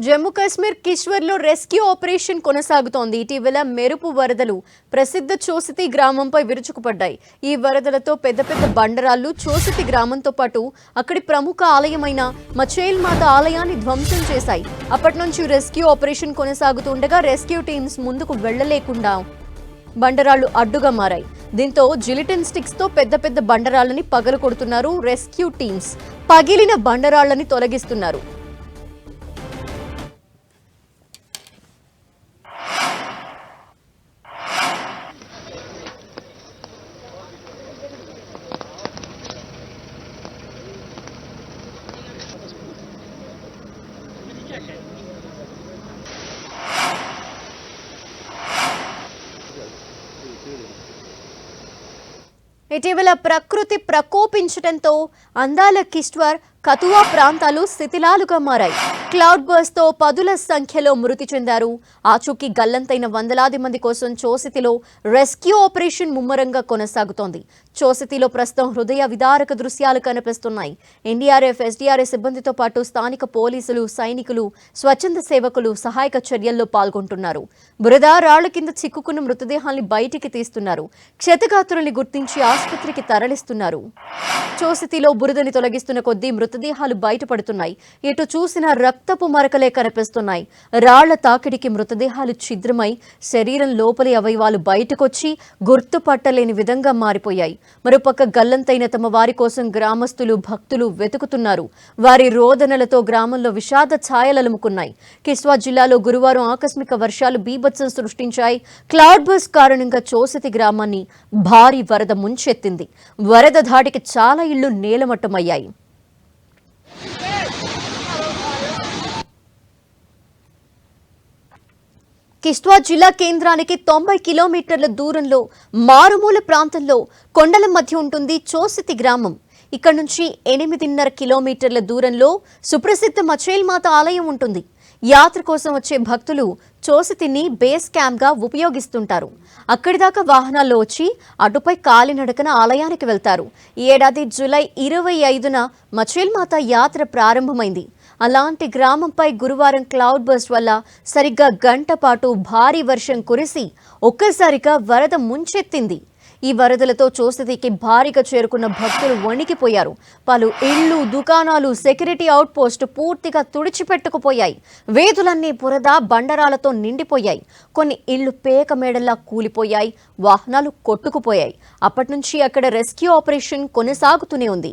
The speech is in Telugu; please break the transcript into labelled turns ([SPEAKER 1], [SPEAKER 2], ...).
[SPEAKER 1] జమ్మూ కాశ్మీర్ కిష్వర్లో రెస్క్యూ ఆపరేషన్ కొనసాగుతోంది. ఇటీవల మెరుపు వరదలు ప్రసిద్ధ చోసితి గ్రామంపై విరుచుకుపడ్డాయి. ఈ వరదలతో పెద్ద పెద్ద బండరాళ్లు చోసితి గ్రామంతో పాటు అక్కడి ప్రముఖ ఆలయమైన మచేల్ మాత ఆలయాన్ని ధ్వంసం చేశాయి. అప్పటి నుంచి రెస్క్యూ ఆపరేషన్ కొనసాగుతుండగా రెస్క్యూ టీమ్స్ ముందుకు వెళ్లలేకుండా బండరాళ్లు అడ్డుగా మారాయి. దీంతో జిలిటిన్ స్టిక్స్ తో పెద్ద పెద్ద బండరాళ్లని పగలకొడుతున్నారు రెస్క్యూ టీమ్స్. పగిలిన బండరాళ్లని తొలగిస్తున్నారు. ఇటీవల ప్రకృతి ప్రకోపించడంతో అందాల కిష్ట్వర్ కతువా ప్రాంతాలు శిథిలాలుగా మారాయి. క్లౌడ్ బర్స్ట్ తో పదుల సంఖ్యలో మృతి చెందారు. ఆచూకీ గల్లంతైన వందలాది మంది కోసం చోసితిలో రెస్క్యూ ఆపరేషన్ ముమ్మరంగా కొనసాగుతోంది. చోసితిలో ప్రస్తుతం హృదయ విదారక దృశ్యాలు కనిపిస్తున్నాయి. ఎన్డీఆర్ఎఫ్, ఎస్డీఆర్ఎఫ్ సిబ్బందితో పాటు స్థానిక పోలీసులు, సైనికులు, స్వచ్ఛంద సేవకులు సహాయక చర్యల్లో పాల్గొంటున్నారు. బురద రాళ్ల కింద చిక్కుకున్న మృతదేహాల్ని బయటికి తీస్తున్నారు. క్షతగాత్రుల్ని గుర్తించి ఆసుపత్రికి తరలిస్తున్నారు. చోసితిలో బురదని తొలగిస్తున్న కొద్దీ మృతదేహాలు బయటపడుతున్నాయి. ఎటు చూసినా రక్తపు మరకలే కనిపిస్తున్నాయి. రాళ్ల తాకిడికి మృతదేహాలు ఛిద్రమై శరీరం లోపలి అవయవాలు బయటకొచ్చి గుర్తుపట్టలేని విధంగా మారిపోయాయి. మరోపక్క గల్లంతైన తమ వారి కోసం గ్రామస్తులు, భక్తులు వెతుకుతున్నారు. వారి రోదనలతో గ్రామంలో విషాద ఛాయలలుముకున్నాయి. కిష్ట్వార్ జిల్లాలో గురువారం ఆకస్మిక వర్షాలు బీభత్సం సృష్టించాయి. క్లౌడ్ బర్స్ట్ కారణంగా చోసితి గ్రామాన్ని భారీ వరద ముంచెత్తింది. వరద ధాటికి చాలా ఇళ్లు నేలమట్టమయ్యాయి. కిష్ట్వార్ జిల్లా కేంద్రానికి 90 కిలోమీటర్ల దూరంలో మారుమూల ప్రాంతంలో కొండల మధ్య ఉంటుంది చోసితి గ్రామం. ఇక్కడ నుంచి 8.5 కిలోమీటర్ల దూరంలో సుప్రసిద్ధ మచేల్ మాత ఆలయం ఉంటుంది. యాత్ర కోసం వచ్చే భక్తులు చోసితిని బేస్ క్యాంప్ గా ఉపయోగిస్తుంటారు. అక్కడి దాకా వాహనాల్లో వచ్చి అటుపై కాలినడకన ఆలయానికి వెళ్తారు. ఈ ఏడాది జూలై 25న మచేల్ మాత యాత్ర ప్రారంభమైంది. అలాంటి గ్రామంపై గురువారం క్లౌడ్ బర్స్ట్ వల్ల సరిగ్గా గంట పాటు భారీ వర్షం కురిసి ఒక్కసారిగా వరద ముంచెత్తింది. ఈ వరదలతో చోసితికి భారీగా చేరుకున్న భక్తులు వణికిపోయారు. పలు ఇళ్లు, దుకాణాలు, సెక్యూరిటీ అవుట్ పోస్ట్ పూర్తిగా తుడిచిపెట్టుకుపోయాయి. వీధులన్నీ బురద, బండరాలతో నిండిపోయాయి. కొన్ని ఇళ్లు పేక మేడల్లా కూలిపోయాయి. వాహనాలు కొట్టుకుపోయాయి. అప్పటి నుంచి అక్కడ రెస్క్యూ ఆపరేషన్ కొనసాగుతూనే ఉంది.